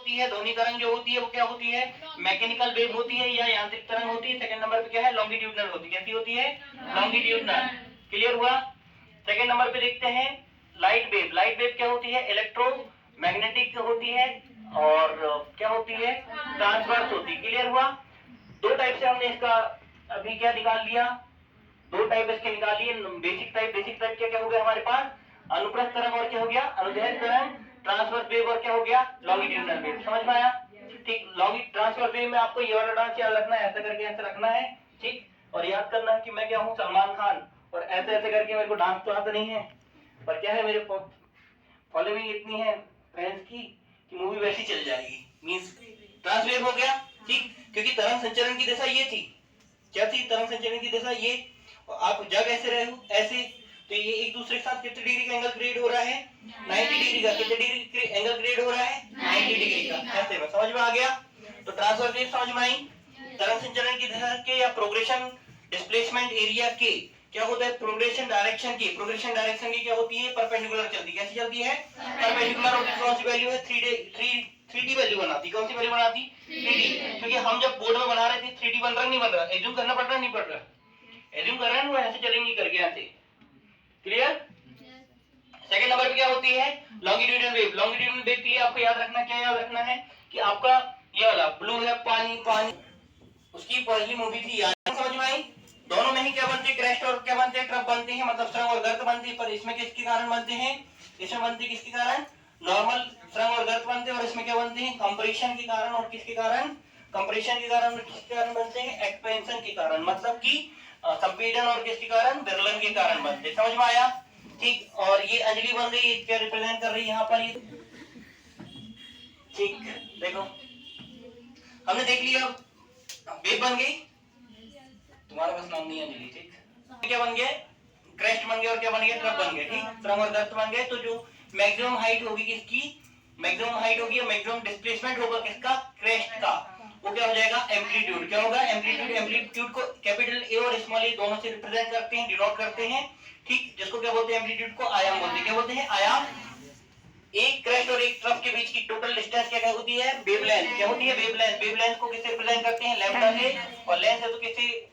होती है, ध्वनि तरंग जो होती है वो क्या होती है, मैकेनिकल वेव होती है या यांत्रिक तरंग होती है। सेकंड नंबर पे क्या है, लॉन्गिट्यूडनल होती है। कैसी होती है, लॉन्गिट्यूडनल। क्लियर हुआ। सेकंड नंबर पे देखते हैं लाइट वेव। लाइट वेव क्या होती है, इलेक्ट्रोमैग्नेटिक होती है और क्या होती है, ट्रांसवर्स होती है। क्लियर हुआ। दो टाइप से हमने इसका अभी क्या निकाल लिया, दो टाइप इसके निकाल लिए। बेसिक टाइप, बेसिक टाइप क्या क्या हो गया हमारे पास, अनुप्रस्थ तरंग और क्या हो गया, अनुदैर्ध्य तरंग, ट्रांसवर्स वेव और क्या हो गया, लॉन्गिट्यूडनल वेव। समझ में आया। ठीक, ट्रांसवर्स वेव में आपको ये वाला डांस याद रखना है, ऐसा करके ऐसे रखना है। ठीक, और याद करना है कि मैं क्या हूँ, सलमान खान, और ऐसे ऐसे करके मेरे को डांस तो आता नहीं है, पर क्या है, मेरे फॉलोइंग इतनी है फैंस की कि मूवी वैसी चल जाएगी। मींस ट्रांस वेव हो गया। ठीक, क्योंकि तरंग संचरण की दिशा ये थी, क्या थी, तरंग संचरण की दिशा ये, और आप जब ऐसे रहे हो ऐसे, तो ये एक दूसरे के साथ कितने डिग्री का एंगल क्रिएट हो रहा है, 90 डिग्री का। कितने डिग्री एंगल क्रिएट हो रहा है, 90 डिग्री का। ऐसे में समझ में आ गया। तो ट्रांसवर्स वेव समझ में आई। तरंग संचरण की दिशा के या प्रोग्रेशन डिस्प्लेसमेंट एरिया के क्या होता है, प्रोग्रेशन डायरेक्शन की, प्रोग्रेशन डायरेक्शन की क्या होती है, परपेंडिकुलर चलती है। कैसी चलती है, परपेंडिकुलर। और कौन सी वैल्यू है, 3D वैल्यू बनाती। कौन सी वैल्यू बनाती, 3D। क्योंकि हम जब बोर्ड में बना रहे थे 3D बन रहा नहीं बन रहा, एज्यूम करना पड़ रहा नहीं पड़ रहा, एज्यूम कर रहे हैं वो ऐसे चलेंगी करके ऐसे। क्लियर। सेकंड नंबर पे क्या होती है, लॉन्गिट्यूडनल वेव। लॉन्गिट्यूडनल वेव के लिए आपको याद रखना, क्या याद रखना है कि आपका ये वाला ब्लू है, पानी पानी, उसकी पहली मूवी थी याद, समझ में आई। दोनों में ही क्या बनते हैं, क्रेस्ट और क्या बनते हैं, ट्रफ बनते हैं, मतलब सुरंग और गर्त बनते हैं। पर इसमें किसके कारण बनते हैं, इसमें बनते किसके कारण, नॉर्मल सुरंग और गर्त बनते हैं। और इसमें क्या बनते हैं, कंप्रेशन के कारण। और किसके कारण, कंप्रेशन के कारण। और किसके कारण बनते हैं, एक्सपेंशन के कारण, मतलब कि संपीड़न। और किसके कारण, विरलन के कारण बनते हैं। समझ में आया। ठीक, और ये अंजलि बन गई, क्या रिप्रेजेंट कर रही है यहाँ पर ये। ठीक, देखो हमने देख लिया, वेव बन गई, तुम्हारा बस नाम नहीं है अंजलि। ठीक, क्या बन गया, क्रेस्ट बन गया, और क्या बन गया, ट्रफ बन गया। ठीक, सुरंग और गर्त बन गए। तो जो मैक्सिमम हाइट होगी किसकी, मैक्सिमम हाइट होगी, मैक्सिमम डिस्प्लेसमेंट होगा किसका, क्रेस्ट का, वो क्या हो जाएगा, एम्पलीट्यूड। क्या होगा, एम्पलीट्यूड। एम्पलीट्यूड को कैपिटल ए और स्मॉल ए दोनों से रिप्रेजेंट करते हैं, डिनोट करते हैं। ठीक, जिसको क्या बोलते हैं, एम्पलीट्यूड को आयाम बोलते हैं। क्या बोलते हैं, आयाम। एक क्रेस्ट और एक ट्रफ के बीच की टोटल डिस्टेंस क्या होती है, वेवलेंथ। क्या होती है, वेवलेंथ। वेवलेंथ को किससे रिप्रेजेंट करते हैं, लैम्डा से। और लेंथ है तो किसी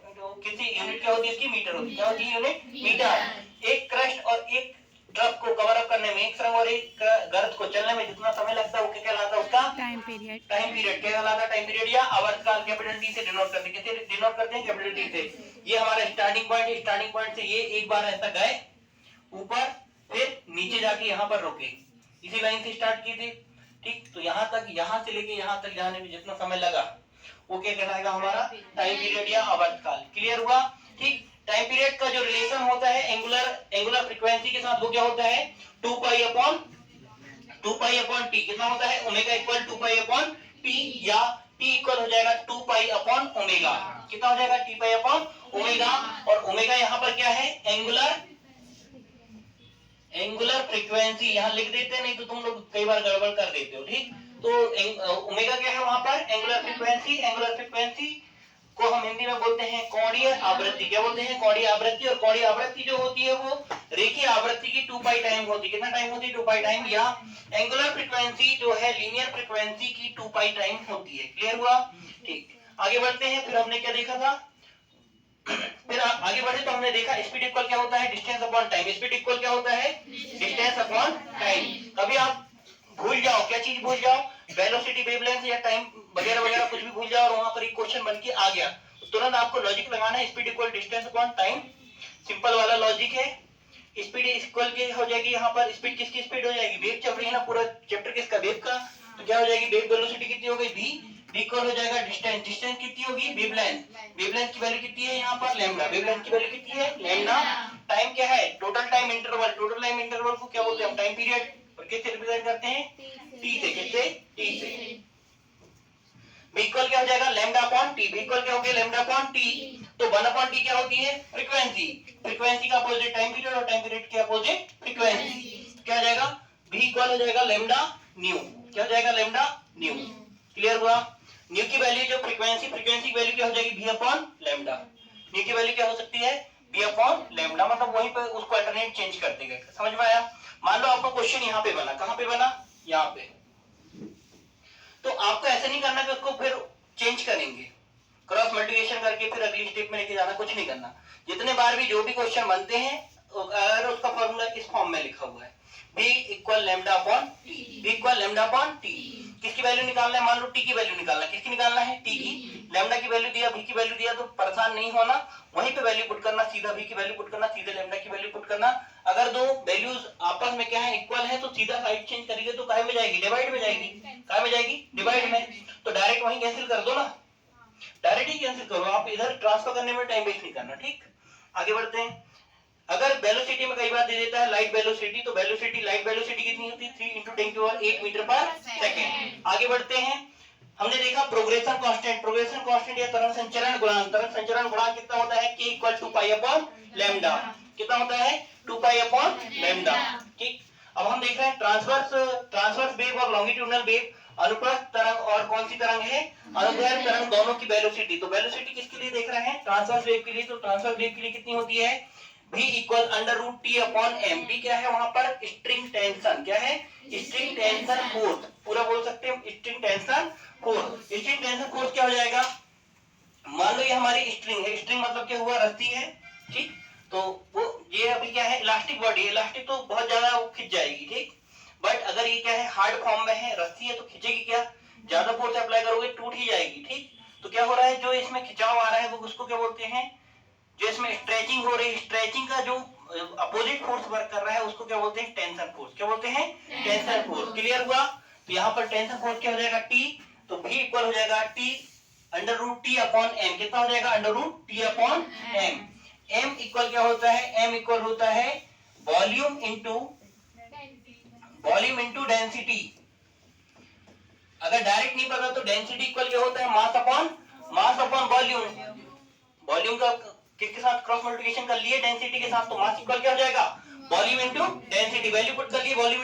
यूनिट क्या होती है इसकी, मीटर होती है। क्या होती है, यूनिट मीटर। एक क्रेस्ट और एक ट्रफ को कवर अप करने में, एक सुरंग और एक गर्त को चलने में जितना समय लगता है वो क्या कहलाता है, उसका टाइम पीरियड। टाइम पीरियड क्या कहलाता है, टाइम पीरियड या आवर्तकाल। कैपिटल टी से डिनोट करते हैं, किससे डिनोट करते हैं, कैपिटल टी से। ये हमारा स्टार्टिंग पॉइंट है। स्टार्टिंग पॉइंट से ये एक बार ऐसा गए ऊपर, फिर नीचे जाके यहाँ पर रुके, इसी लाइन से स्टार्ट किए थे। ठीक, तो यहाँ तक, यहाँ से लेके यहाँ तक जाने में जितना समय लगा वो क्या कहलाएगा, हमारा टाइम पीरियड या आवर्तकाल। क्लियर हुआ। ठीक, टाइम पीरियड का जो रिलेशन होता है एंगुलर फ्रीक्वेंसी के साथ, वो क्या होता है, 2 पाई अपॉन टी। कितना होता है, omega equal 2 pi upon T, या टी इक्वल हो जाएगा 2 पाई अपॉन ओमेगा। कितना हो जाएगा, टी पाई अपॉन ओमेगा। और ओमेगा यहाँ पर क्या है, एंगुलर फ्रीक्वेंसी यहाँ लिख देते, नहीं तो तुम लोग कई बार गड़बड़ कर देते हो। ठीक, तो ओमेगा क्या है वहां पर, एंगुलर फ्रीक्वेंसी। एंगुलर फ्रीक्वेंसी को हम हिंदी में बोलते हैं कोणीय आवृत्ति। क्या बोलते हैं, कोणीय आवृत्ति। और कोणीय आवृत्ति जो होती है वो रेखीय आवृत्ति की 2 पाई टाइम होती है। कितना टाइम होती है, 2 पाई टाइम। या एंगुलर फ्रीक्वेंसी जो है लीनियर फ्रीक्वेंसी की 2 पाई टाइम होती है। क्लियर हुआ। ठीक, आगे बढ़ते हैं। फिर हमने क्या देखा था, फिर आगे बढ़े तो हमने देखा स्पीड इक्वल क्या होता है, distance upon time. Speed equal क्या होता है, डिस्टेंस अपॉन टाइम। कभी आप भूल जाओ, क्या चीज भूल जाओ, वेलोसिटी, वेवलेंथ या टाइम वगैरह वगैरह कुछ भी भूल जाओ, और वहां पर एक क्वेश्चन बन के आ गया, तो तुरंत आपको लॉजिक लगाना है, speed equal distance upon time. Simple वाला लॉजिक है। स्पीड इक्वल के हो जाएगी, यहाँ पर स्पीड किसकी स्पीड हो जाएगी, वेव चल रही है ना, पूरा चैप्टर किसका, वेव का। तो क्या हो जाएगी, वेव वेलोसिटी कितनी हो गई, v इक्वल हो जाएगा डिस्टेंस। डिस्टेंस कितनी होगी, वेवलेंथ। वेवलेंथ की वैल्यू कितनी है यहाँ पर, लैम्डा। वेवलेंथ की वैल्यू कितनी है, लैम्डा। टाइम क्या है, total time interval. Total time interval को क्या बोलते हैं हम, टाइम पीरियड। और किससे रिप्रेजेंट करते हैं, t से। किससे, t से। v इक्वल क्या हो जाएगा, lambda upon t। v equal क्या हो गया, लैम्डा अपॉन t। तो 1 अपॉन t क्या होती है, फ्रीक्वेंसी। फ्रीक्वेंसी का अपोजिट टाइम पीरियड, और टाइम पीरियड के अपोजिट फ्रीक्वेंसी। क्या हो जाएगा, v इक्वल हो जाएगा लैम्डा न्यू। क्या हो जाएगा, लैम्डा न्यू। क्लियर हुआ। न्यू की वैल्यू जो फ्रीक्वेंसी की वैल्यू क्या हो जाएगी, v अपॉन लैम्डा। न्यू की वैल्यू क्या हो सकती है, v अपॉन लैम्डा। मतलब वहीं पे उसको अल्टरनेट चेंज करते गए। समझ में आया। मान लो आपका क्वेश्चन यहाँ पे बना, कहाँ पे बना, यहाँ पे। तो नहीं करना कि उसको फिर चेंज करेंगे, क्रॉस मल्टीप्लिकेशन करके फिर अगली स्टेप में लेके जाना, कुछ नहीं करना। जितने बार भी जो भी क्वेश्चन बनते हैं अगर उसका फॉर्मूला इस फॉर्म में लिखा हुआ है, v equal lambda upon T, v equal lambda upon T. किसकी वैल्यू निकालना है? मान लो टी की वैल्यू निकालना है। किसकी निकालना है? टी की। लैम्डा की वैल्यू दिया, v की वैल्यू दिया, तो परेशान नहीं होना, वहीं पे वैल्यू पुट करना, सीधा v की वैल्यू पुट करना, सीधे लैम्डा की वैल्यू पुट करना। अगर दो वैल्यूज आपस में क्या है? इक्वल है, तो सीधा साइड चेंज करेंगे तो काहे में जाएगी? डिवाइड में जाएगी। काहे में जाएगी? डिवाइड में। तो डायरेक्ट वहीं कैंसिल कर दो ना, डायरेक्ट ही कैंसिल करो, आप इधर ट्रांसफर करने में टाइम वेस्ट नहीं करना। ठीक, आगे बढ़ते हैं। अगर वेलोसिटी में कई बार दे देता है लाइट वेलोसिटी, तो वेलोसिटी, लाइट वेलोसिटी कितनी होती है? 3 × 10⁸ मीटर पर सेकंड। आगे बढ़ते हैं। हमने देखा प्रोग्रेशन कांस्टेंट, प्रोग्रेशन कांस्टेंट या तरंग संचरण गुणांक, तरंग संचरण गुणांक कितना होता है? k = 2π/λ। कितना होता है? 2π/λ। ठीक, अब हम देख रहे हैं ट्रांसवर्स वेव और लॉन्गिट्यूडिनल वेव, अनुप्रस्थ तरंग और कौन सी तरंग है? अनुदैर्ध्य तरंग, दोनों की वेलोसिटी। तो वेलोसिटी किसके लिए देख रहे हैं? ट्रांसवर्स वेव के लिए। तो ट्रांसवर्स वेव के लिए कितनी होती है? v equal √T/m। v क्या है वहां पर? String tension. क्या है? String tension force. पूरा बोल सकते हैं string tension force. String tension force क्या हो जाएगा? मान लो ये हमारी स्ट्रिंग है, स्ट्रिंग मतलब क्या हुआ? रस्सी है। ठीक, तो वो ये अभी क्या है? इलास्टिक बॉडी है, इलास्टिक तो बहुत ज्यादा वो खिंच जाएगी। ठीक, बट अगर ये क्या है? हार्ड फॉर्म में है, रस्सी है, तो खिंचेगी क्या? ज्यादा फोर्स अप्लाई करोगे टूट ही जाएगी। ठीक, तो क्या हो रहा है? जो इसमें खिंचाव आ रहा है वो उसको क्या बोलते हैं? जो इसमें स्ट्रेचिंग हो रही है, स्ट्रेचिंग का जो अपोजिट फोर्स वर्क कर रहा है उसको क्या बोलते हैं? Tension force. क्या बोलते हैं? Tension force. क्लियर हुआ? तो यहाँ पर टेंशन फोर्स क्या हो जाएगा? T। तो v इक्वल हो जाएगा T √T/m। कितना हो जाएगा? √T/m। m इक्वल क्या होता है? m इक्वल होता है वॉल्यूम इनटू डेंसिटी। अगर डायरेक्ट नहीं पता तो डेंसिटी इक्वल क्या होता है? Mass upon volume. वॉल्यूम का किसके साथ क्रॉस मल्टीप्लिकेशन कर लिए? डेंसिटी के साथ। तो मास इक्वल क्या हो जाएगा? Volume into density. Value put कर लिए, वॉल्यूम